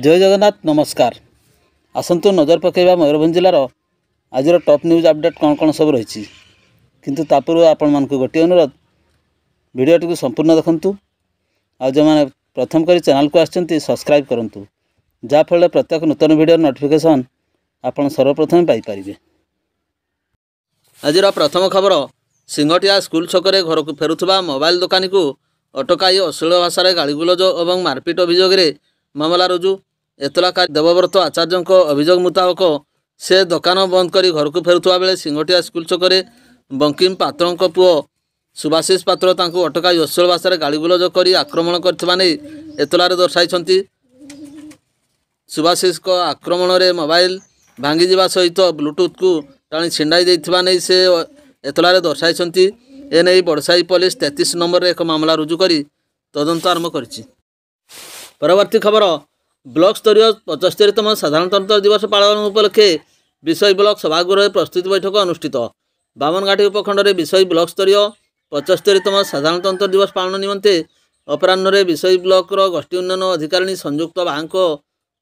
जय जगन्नाथ नमस्कार। आसतु नजर पकेबा मयूरभंज जिलार आज टॉप न्यूज अपडेट कौन कौन सब रही किंतु तापूर्व आपण मानक गोटे अनुरोध वीडियोटी को संपूर्ण देखंतु आ जो मैंने प्रथम करी चैनल को आछंती सब्सक्राइब करंतु जाफल प्रत्येक नूतन वीडियो नोटिफिकेशन आपण सर्वप्रथम पाई परिबे। आज प्रथम खबर सिंगटिया स्कूल छकरे घर को फेरुवा मोबाइल दुकानी को अटकाई अश्लील भाषा गाड़ीगुलज और मारपिट अभियोग मामला रुजु। एतलाकार देवव्रत आचार्य अभियोग मुताबक से दुकान बंद कर घर को फेरुवा बेले सिंगटिया स्कूल छकरे बंकिम पात्र पुओ सुभाषिष पात्र अटकाई अश्लील भाषा गाड़ीगुलज कर आक्रमण कर एतलार दर्शाई। सुभाषिष आक्रमण में मोबाइल भांगी जावा सहित ब्लूटूथ को टाणी छिंडाई देथिबा नै से एतलारे दर्शाई। एने बड़साई पुलिस 33 नंबर एक मामला रुजु करी तदंत आरंभ करिछि। परवर्ती खबर ब्लॉक स्तरीय 75तम साधारणतंत्र दिवस पालन उपलक्षे विषय ब्लॉक सभागृह प्रस्तुति बैठक अनुष्ठित। बामनघाटी उपखंड में विषय ब्लॉक स्तरीय 75तम साधारणतंत्र दिवस पालन निमंते अपराह्न विषय ब्लॉक गोष्ठी उन्नयन अधिकारिणी संयुक्त बाहांक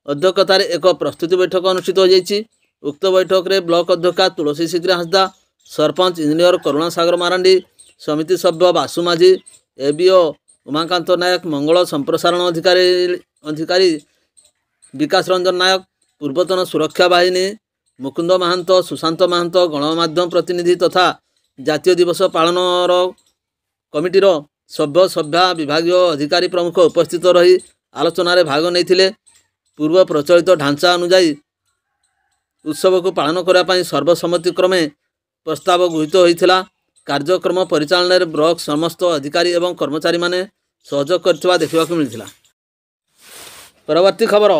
अध्यक्षतार एक प्रस्तुति बैठक अनुष्ठित हो जाइछि। उक्त बैठक में ब्लॉक अध्यक्षा तुलसी सिग्री हांसदा, सरपंच इंजीनियर करुणा सागर मारांडी, समिति सभ्य बासु माझी, एबीओ उमाकांत नायक, मंगल संप्रसारण अधिकारी विकास रंजन नायक, पूर्वतन सुरक्षा बाहिनी मुकुंद महांत, सुशांत महांत, गणमाध्यम प्रतिनिधि तथा जातीय दिवस पालन कमिटीर सभ्य सभ्या विभागीय अधिकारी प्रमुख उपस्थित रही आलोचन भाग नहीं। पूर्व प्रचलित ढांचा अनुजाई उत्सव को पालन करने सर्वसम्मति क्रमे प्रस्ताव गृहीत होता। कार्यक्रम परिचालन में ब्लॉक समस्त अधिकारी एवं कर्मचारी माने सहयोग करथिबा देखिबाकु मिलिथिला। परवर्ती खबर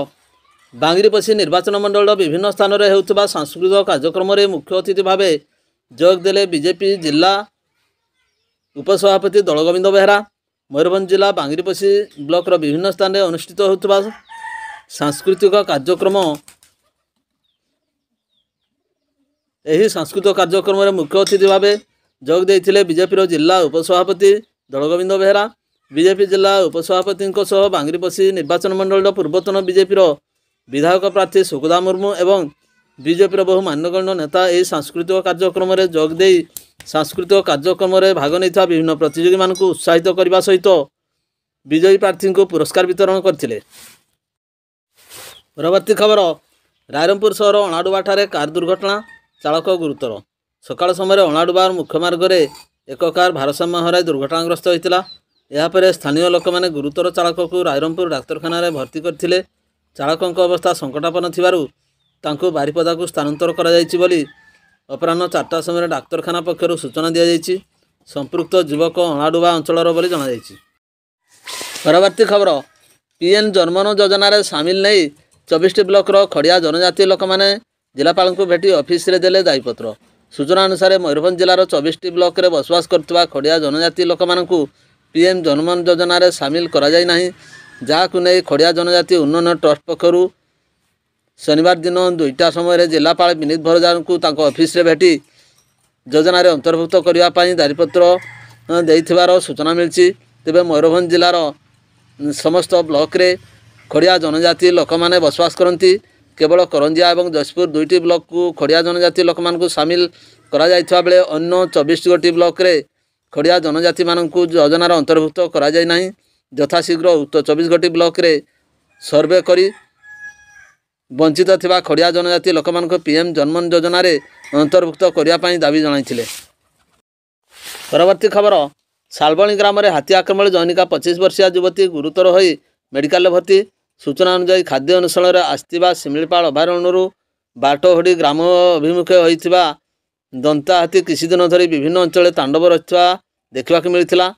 बांगिरीपसी निर्वाचन मंडल विभिन्न स्थान में होता सांस्कृतिक कार्यक्रम में मुख्य अतिथि भाव जोग देले बीजेपी जिला उपसभापति दलगोविंद बेहरा। मयूरभंज जिला बांगिरीपसी ब्लॉक विभिन्न स्थान में अनुष्ठित होता सांस्कृतिक कार्यक्रम यही सांस्कृतिक कार्यक्रम में मुख्य अतिथि भाव जोग देते बीजेपी जिला उपसभापति दलगोविंद बेहरा। बीजेपी जिला उपसभापति बांगिरीपसी निर्वाचन मंडल पूर्वतन बीजेपी विधायक प्रार्थी सुखदा मुर्मू एवं बीजेपी बहु मान्यगण्य नेता यह सांस्कृतिक कार्यक्रम में जोग दे सांस्कृतिक कार्यक्रम में भाग नहीं विभिन्न प्रतियोगी मानक उत्साहित करने सहित विजयी प्रार्थी को पुरस्कार वितरण करते। परवर्ती खबर रायरंगपुर सहर अणाडुबा कार दुर्घटना, चालक गुरुतर। सकाळ समय अणाडुबार मुख्य मार्ग में एक कार भारसाम्य हराई दुर्घटनाग्रस्त होता। यापर स्थानीय लोक मैंने गुरुतर चालक को रायरंगपुर डाक्तखाना भर्ती करथिले। चालक अवस्था संकटापन्न थिबारु तांको बारिपदा को स्थानांतर करा जायछि बोली अपराह्न 4टा समय डाक्तखाना पक्षर सूचना दी जायछि। संपृक्त युवक अणाडुबा अंचलर बोली जणा जायछि। परवर्ती खबर पीएम जन्मन योजन सामिल नहीं 24टी ब्लॉक खड़िया जनजातीय लोक मैंने जिलापाल को भेटी ऑफिस रे देले दायीपत्र। सूचना अनुसार मयूरभंज जिलार 24टी ब्लॉक रे बसवास करथिबा खड़िया जनजातीय लोक मानकु पीएम जन्मन योजन सामिल करा जाय नाही। जाकु नै खड़िया जनजातीय उन्नयन ट्रस्ट पक्षरु शनिवार दिन 2टा समय जिलापाल विनीत भरजा को तांको ऑफिस रे भेटी योजन अंतर्भुक्त करने पाई दायीपत्र देइथिबार सूचना मिलछि। तेबे मयूरभंज जिलार समस्त ब्लॉक रे खड़िया जनजातीय लोक माने बसवास करती। केवल करंजिया और जशपुर 2टी ब्लॉक को खड़िया जनजातीय लोक मानकु सामिल करा जायथिबा बेले अन्य 24 गोटी ब्लॉक रे खड़िया जनजाति मानकु योजनार अंतर्भुक्त करा जाय नाही। यथाशीघ्र उक्त 24 गोटी ब्लॉक रे सर्वे करी वंचित थिबा खड़िया जनजाति लोक मानकु पीएम जन्मन योजना रे अंतर्भुक्त करिया पाई दाबी जणाइथिले। परवर्ती खबर सालबणी ग्राम में हाथी आक्रमण जैनिका 25 वर्षीय युवती गुरुतर होई मेडिकल भर्ती। सूचना अनुसार खाद्य अनुसरण आसथिबा शिमिलीपाल अभयारण्य बाटोहड़ी ग्राम अभिमुखे होइथिबा दंता हाथी किसी दिन धरी विभिन्न अंचल तांडव रचुवा देखा मिलता।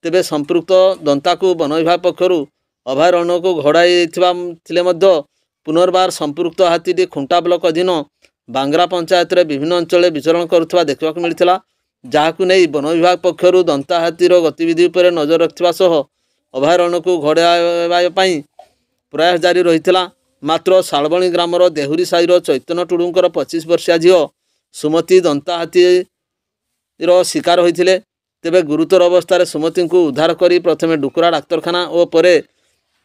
तेबे संपृक्त दंता को वन विभाग पक्षर अभयारण्य को घोड़ाई पुनर्बार संपृक्त हाथी खुंटा ब्लॉक अधीन बांग्रा पंचायत रे विभिन्न अंचल विचरण करुवा देखा मिलता। जहाकु नहीं वन विभाग पक्षर दंता हाथीर गतिविधि पर नजर रखिबा सह अभयारण्य को घोड़ाइबा पई प्रयास जारी रही। मात्र सालबणी ग्रामर देहुरी साईर चैतन्य टुडुंकर 25 वर्षीय झील सुमति दंता हाथीर शिकार होते। तेबे गुरुतर अवस्था सुमति को उद्धार कर प्रथमे डुकुरा डाक्तखाना और परे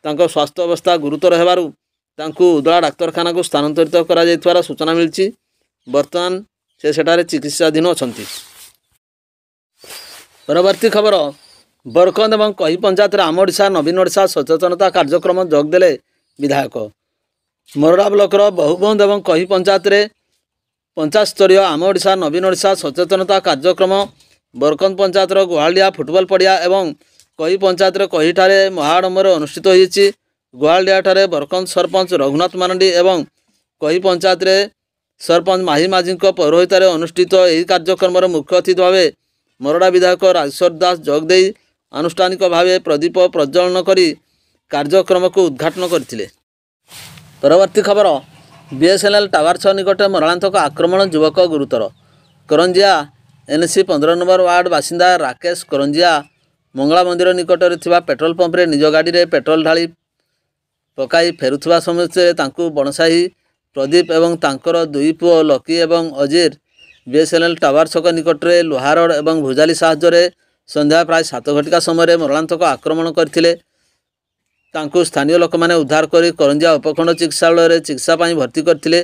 स्वास्थ्य अवस्था गुरुतर होबारु ତାଙ୍କୁ ଉଦଳା ଡାକ୍ତରଖାନାକୁ ସ୍ଥାନାନ୍ତରିତ କରାଯାଇଥିବାର ସୂଚନା ମିଳିଛି। ବର୍ତ୍ତମାନ ସେ ସେଠାରେ ଚିକିତ୍ସାଧୀନ ଅଛନ୍ତି। ପରବର୍ତ୍ତୀ ଖବର, ବରକନ୍ଦ ଏବଂ କହି ପଞ୍ଚାୟତରେ ଆମ ଓଡ଼ିଶା ନବୀନ ଓଡ଼ିଶା ସଚେତନତା କାର୍ଯ୍ୟକ୍ରମ ଯୋଗଦେଲେ ବିଧାୟକ। ମରଡ଼ା ବ୍ଲକର ବହୁବନ୍ଦ ଏବଂ କହି ପଞ୍ଚାୟତରେ ପଞ୍ଚାୟତସ୍ତରୀୟ ଆମ ଓଡ଼ିଶା ନବୀନ ଓଡ଼ିଶା ସଚେତନତା କାର୍ଯ୍ୟକ୍ରମ ବରକନ୍ଦ ପଞ୍ଚାୟତର ଗୁହାଳଡିଆ ଫୁଟବଲ ପଡ଼ିଆ ଏବଂ କହି ପଞ୍ଚାୟତରେ କହିଠାରେ ମହାଆଡ଼ମ୍ବରରେ ଅନୁଷ୍ଠିତ ହୋଇଛି। ଗୁହାଳଡିଆଠାରେ ବରକନ୍ଦ ସରପଞ୍ଚ ରଘୁନାଥ ମାରାଣ୍ଡି ଏବଂ କହି ପଞ୍ଚାୟତରେ ସରପଞ୍ଚ ମାହି ମାଝୀଙ୍କ ପୌରୋହିତ୍ୟରେ ଅନୁଷ୍ଠିତ ଏହି କାର୍ଯ୍ୟକ୍ରମରେ ମୁଖ୍ୟ ଅତିଥି ଭାବେ ମରଡ଼ା ବିଧାୟକ ରାଜେଶ୍ୱର ଦାସ ଯୋଗଦେଇ ଆନୁଷ୍ଠାନିକ ଭାବେ ପ୍ରଦୀପ ପ୍ରଜ୍ୱଳନ କରି କାର୍ଯ୍ୟକ୍ରମକୁ ଉଦ୍ଘାଟନ କରିଥିଲେ। ପରବର୍ତ୍ତୀ ଖବର, ବିଏସ୍ଏନ୍ଏଲ୍ ଟାୱାର 6 ନିକଟରେ ମରଣାନ୍ତକ ଆକ୍ରମଣ, ଯୁବକ ଗୁରୁତର। କରଞ୍ଜିଆ NC 15 ନମ୍ବର ୱାର୍ଡ ବାସିନ୍ଦା ରାକେଶ କରଞ୍ଜିଆ ମଙ୍ଗଳା ମନ୍ଦିର ନିକଟରେ ଥିବା ପେଟ୍ରୋଲ ପମ୍ପରେ ନିଜ ଗାଡ଼ିରେ ପେଟ୍ରୋଲ ଢାଳି ପକାଇ ଫେରୁଥିବା ସମୟରେ ତାଙ୍କୁ ବଣସାହି ପ୍ରଦୀପ ଏବଂ ତାଙ୍କର ଦୁଇ ପୁଅ ଲକି ଏବଂ ଅଜିର ବିଏସ୍ଏନ୍ଏଲ୍ ଟାୱାର ଛକ ନିକଟରେ ଲୁହାରଡ଼ ଏବଂ ଭୁଜାଲି ସାହାଯ୍ୟରେ ସନ୍ଧ୍ୟା ପ୍ରାୟ 7 ଘଟିକା ସମୟରେ ମରଣାନ୍ତକ ଆକ୍ରମଣ କରିଥିଲେ। ତାଙ୍କୁ ସ୍ଥାନୀୟ ଲୋକମାନେ ଉଦ୍ଧାର କରି କରଞ୍ଜିଆ ଉପଖଣ୍ଡ ଚିକିତ୍ସାଳୟରେ ଚିକିତ୍ସା ପାଇଁ ଭର୍ତ୍ତି କରିଥିଲେ।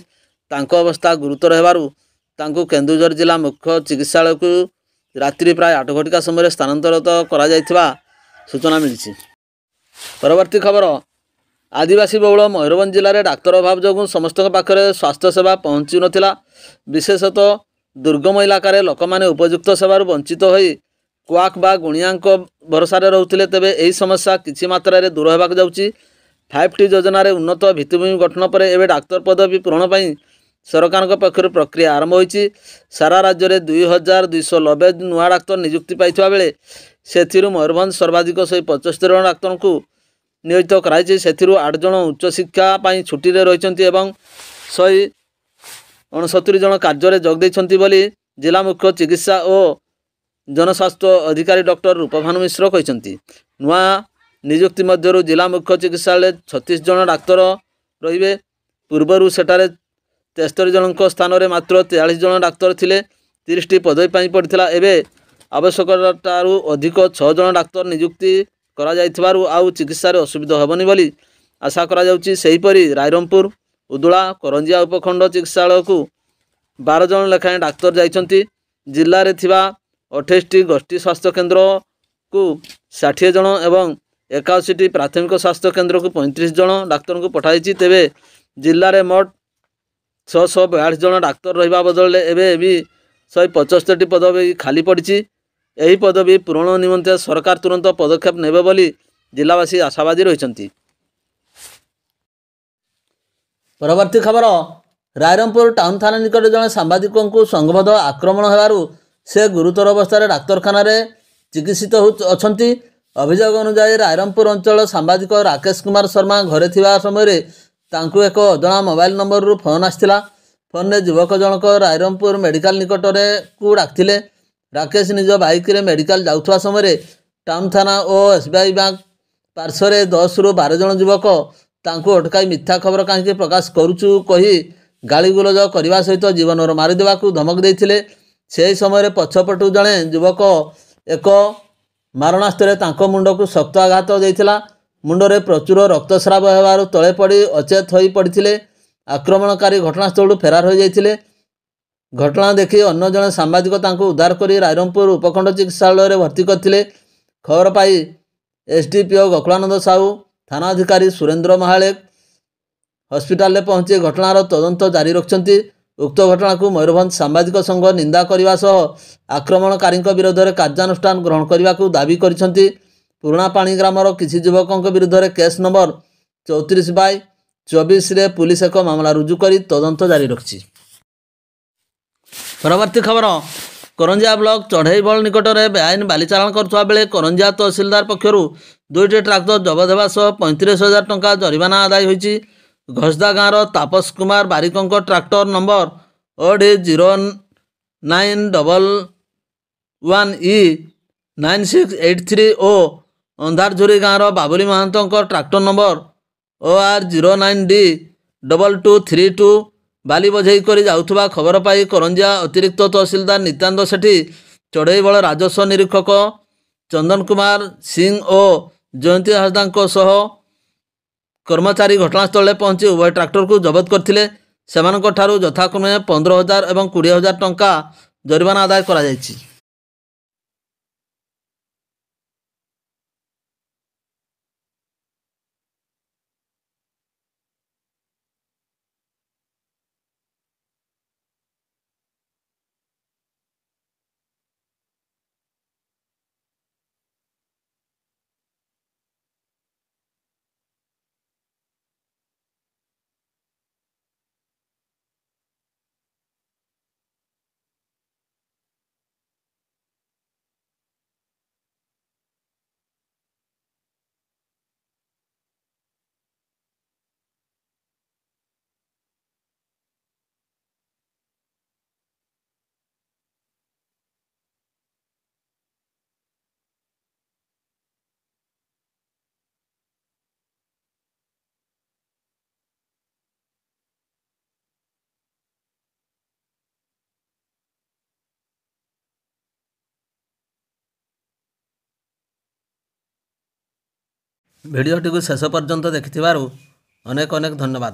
ତାଙ୍କ ଅବସ୍ଥା ଗୁରୁତର ହେବାରୁ ତାଙ୍କୁ କେନ୍ଦୁଝର ଜିଲ୍ଲା ମୁଖ୍ୟ ଚିକିତ୍ସାଳୟକୁ ରାତ୍ରି ପ୍ରାୟ 8 ଘଟିକା ସମୟରେ ସ୍ଥାନାନ୍ତରିତ କରାଯାଇଥିବା ସୂଚନା ମିଳିଛି। ପରବର୍ତ୍ତୀ ଖବର, ଆଦିବାସୀ ବହୁଳ ମୟୂରଭଞ୍ଜ ଜିଲ୍ଲାରେ ଡାକ୍ତର ଅଭାବ ଯୋଗୁଁ ସମସ୍ତଙ୍କ ପାଖରେ ସ୍ୱାସ୍ଥ୍ୟସେବା ପହଞ୍ଚୁନଥିଲା। ବିଶେଷତଃ ଦୁର୍ଗମ ଇଲାକାରେ ଲୋକମାନେ ଉପଯୁକ୍ତ ସେବାରୁ ବଞ୍ଚିତ ହୋଇ କ୍ୱାକ୍ ବା ଗୁଣିଆଙ୍କ ଭରସାରେ ରହୁଥିଲେ। ତେବେ ଏହି ସମସ୍ୟା କିଛି ମାତ୍ରାରେ ଦୂର ହେବାକୁ ଯାଉଛି। 5T ଯୋଜନାରେ ଉନ୍ନତ ଭିତ୍ତିଭୂମି ଗଠନ ପରେ ଏବେ ଡାକ୍ତର ପଦବୀ ପୂରଣ ପାଇଁ ସରକାରଙ୍କ ପକ୍ଷରୁ ପ୍ରକ୍ରିୟା ଆରମ୍ଭ ହୋଇଛି। ସାରା ରାଜ୍ୟରେ 2290 ନୂଆ ଡାକ୍ତର ନିଯୁକ୍ତି ପାଇଥିବା ବେଳେ ସେଥିରୁ ମୟୂରଭଞ୍ଜ ସର୍ବାଧିକ 175 ଜଣ ଡାକ୍ତରଙ୍କୁ ନିୟୋଜିତ କରାଯାଇଛି। ସେଥିରୁ 8 ଜଣ ଉଚ୍ଚଶିକ୍ଷା ପାଇଁ ଛୁଟିରେ ରହିଛନ୍ତି ଏବଂ 169 ଜଣ କାର୍ଯ୍ୟରେ ଯୋଗ ଦେଇଛନ୍ତି ବୋଲି ଜିଲ୍ଲା ମୁଖ୍ୟ ଚିକିତ୍ସା ଓ ଜନସ୍ୱାସ୍ଥ୍ୟ ଅଧିକାରୀ ଡକ୍ଟର ରୂପଭାନୁ ମିଶ୍ର କହିଛନ୍ତି। ନୂଆ ନିଯୁକ୍ତି ମଧ୍ୟରୁ ଜିଲ୍ଲା ମୁଖ୍ୟ ଚିକିତ୍ସାଳୟରେ 36 ଜଣ ଡାକ୍ତର ରହିବେ। ପୂର୍ବରୁ ସେଠାରେ 73 ଜଣଙ୍କ ସ୍ଥାନରେ ମାତ୍ର 43 ଜଣ ଡାକ୍ତର ଥିଲେ। 30ଟି ପଦବୀ ପାଇଁ ପଡ଼ିଥିଲା। ଏବେ ଆବଶ୍ୟକତାରୁ ଅଧିକ 6 ଜଣ ଡାକ୍ତର ନିଯୁକ୍ତି କରାଯାଇଥିବାରୁ ଆଉ ଚିକିତ୍ସାରେ ଅସୁବିଧା ହେବନି ବୋଲି ଆଶା କରାଯାଉଛି। ସେହିପରି ରାଇରଙ୍ଗପୁର, ଉଦଳା, କରଞ୍ଜିଆ ଉପଖଣ୍ଡ ଚିକିତ୍ସାଳୟକୁ 12 ଜଣ ଲେଖାଏଁ ଡାକ୍ତର ଯାଇଛନ୍ତି। ଜିଲ୍ଲାରେ ଥିବା 28ଟି ଗୋଷ୍ଠୀ ସ୍ୱାସ୍ଥ୍ୟ କେନ୍ଦ୍ରକୁ 60 ଜଣ ଏବଂ 81ଟି ପ୍ରାଥମିକ ସ୍ୱାସ୍ଥ୍ୟ କେନ୍ଦ୍ରକୁ 35 ଜଣ ଡାକ୍ତରଙ୍କୁ ପଠାଯାଇଛି। ତେବେ ଜିଲ୍ଲାରେ ମୋଟ 642 ଜଣ ଡାକ୍ତର ରହିବା ବଦଳରେ ଏବେ ବି 175ଟି ପଦବୀ ଖାଲି ପଡ଼ିଛି। ଏହି ପଦବୀ ପୂରଣ ନିମନ୍ତେ ସରକାର ତୁରନ୍ତ ପଦକ୍ଷେପ ନେବେ ବୋଲି ଜିଲ୍ଲାବାସୀ ଆଶାବାଦୀ ରହିଛନ୍ତି। ପରବର୍ତ୍ତୀ ଖବର, ରାଇରଙ୍ଗପୁର ଟାଉନ ଥାନା ନିକଟରେ ଜଣେ ସାମ୍ବାଦିକଙ୍କୁ ସଂଘବଦ୍ଧ ଆକ୍ରମଣ ହେବାରୁ ସେ ଗୁରୁତର ଅବସ୍ଥାରେ ଡାକ୍ତରଖାନାରେ ଚିକିତ୍ସିତ ଅଛନ୍ତି। ଅଭିଯୋଗ ଅନୁଯାୟୀ ରାଇରଙ୍ଗପୁର ଅଞ୍ଚଳ ସାମ୍ବାଦିକ ରାକେଶ କୁମାର ଶର୍ମା ଘରେ ଥିବା ସମୟରେ ତାଙ୍କୁ ଏକ ଅଜଣା ମୋବାଇଲ ନମ୍ବରରୁ ଫୋନ୍ ଆସିଥିଲା। ଫୋନ୍ରେ ଯୁବକ ଜଣକ ରାଇରଙ୍ଗପୁର ମେଡ଼ିକାଲ ନିକଟରେ ଡାକିଥିଲେ। ରାକେଶ ନିଜ ବାଇକ୍ରେ ମେଡ଼ିକାଲ ଯାଉଥିବା ସମୟରେ ଟାଉନ ଥାନା ଓ SBI ବ୍ୟାଙ୍କ ପାର୍ଶ୍ୱରେ 10ରୁ 12 ଜଣ ଯୁବକ ତାଙ୍କୁ ଅଟକାଇ ମିଥ୍ୟା ଖବର କାହିଁକି ପ୍ରକାଶ କରୁଛୁ କହି ଗାଳିଗୁଲଜ କରିବା ସହିତ ଜୀବନର ମାରିଦେବାକୁ ଧମକ ଦେଇଥିଲେ। ସେହି ସମୟରେ ପଛପଟୁ ଜଣେ ଯୁବକ ଏକ ମାରଣାସ୍ତ୍ରରେ ତାଙ୍କ ମୁଣ୍ଡକୁ ଶକ୍ତ ଆଘାତ ଦେଇଥିଲା। ମୁଣ୍ଡରେ ପ୍ରଚୁର ରକ୍ତସ୍ରାବ ହେବାରୁ ତଳେ ପଡ଼ି ଅଚେତ ହୋଇ ପଡ଼ିଥିଲେ। ଆକ୍ରମଣକାରୀ ଘଟଣାସ୍ଥଳରୁ ଫେରାର ହୋଇଯାଇଥିଲେ। ଘଟଣା ଦେଖି ଅନ୍ୟ ଜଣେ ସାମ୍ବାଦିକ ତାଙ୍କୁ ଉଦ୍ଧାର କରି ରାଇରଙ୍ଗପୁର ଉପଖଣ୍ଡ ଚିକିତ୍ସାଳୟରେ ଭର୍ତ୍ତି କରିଥିଲେ। ଖବର ପାଇ SDPO ଗୋକୁଳାନନ୍ଦ ସାହୁ, ଥାନା ଅଧିକାରୀ ସୁରେନ୍ଦ୍ର ମହାଳେ ହସ୍ପିଟାଲରେ ପହଞ୍ଚି ଘଟଣାର ତଦନ୍ତ ଜାରି ରଖିଛନ୍ତି। ଉକ୍ତ ଘଟଣାକୁ ମୟୂରଭଞ୍ଜ ସାମ୍ବାଦିକ ସଂଘ ନିନ୍ଦା କରିବା ସହ ଆକ୍ରମଣକାରୀଙ୍କ ବିରୋଧରେ କାର୍ଯ୍ୟାନୁଷ୍ଠାନ ଗ୍ରହଣ କରିବାକୁ ଦାବି କରିଛନ୍ତି। ପୁରୁଣାପାଣି ଗ୍ରାମର କିଛି ଯୁବକଙ୍କ ବିରୁଦ୍ଧରେ କେସ୍ ନମ୍ବର 34/24ରେ ପୁଲିସ ଏକ ମାମଲା ରୁଜୁ କରି ତଦନ୍ତ ଜାରି ରଖିଛି। ପରବର୍ତ୍ତୀ ଖବର, କରଞ୍ଜିଆ ବ୍ଲକ ଚଢ଼େଇବଳ ନିକଟରେ ବେଆଇନ ବାଲି ଚାଲାଣ କରୁଥିବା ବେଳେ କରଞ୍ଜିଆ ତହସିଲଦାର ପକ୍ଷରୁ 2ଟି ଟ୍ରାକ୍ଟର ଜବତ ହେବା ସହ 35,000 ଟଙ୍କା ଜରିମାନା ଆଦାୟ ହୋଇଛି। ଘଷଦା ଗାଁର ତାପସ କୁମାର ବାରିକଙ୍କ ଟ୍ରାକ୍ଟର ନମ୍ବର OD0911E9683 ଓ ଅନ୍ଧାରଝୁରି ଗାଁର ବାବୁଲି ମହାନ୍ତଙ୍କ ଟ୍ରାକ୍ଟର ନମ୍ବର OR09D2232 ବାଲି ବୋଝେଇ କରି ଯାଉଥିବା ଖବର ପାଇ କରଞ୍ଜିଆ ଅତିରିକ୍ତ ତହସିଲଦାର ନିତ୍ୟାନନ୍ଦ ସେଠୀ, ଚଢ଼େଇବଳ ରାଜସ୍ୱ ନିରୀକ୍ଷକ ଚନ୍ଦନ କୁମାର ସିଂ ଓ ଜୟନ୍ତୀ ହାସଦାଙ୍କ ସହ कर्मचारी घटनास्थल पहुंची उभय ट्राक्टर को जबत करथिले। सेमानଙ୍କଠାରୁ ଯଥାକ୍ରମେ 15,000 ଏବଂ 20,000 ଟଙ୍କା ଜରିମାନା ଆଦାୟ କରାଯାଇଛି। ଭିଡ଼ିଓଟିକୁ ଶେଷ ପର୍ଯ୍ୟନ୍ତ ଦେଖିଥିବାରୁ ଅନେକ ଅନେକ ଧନ୍ୟବାଦ।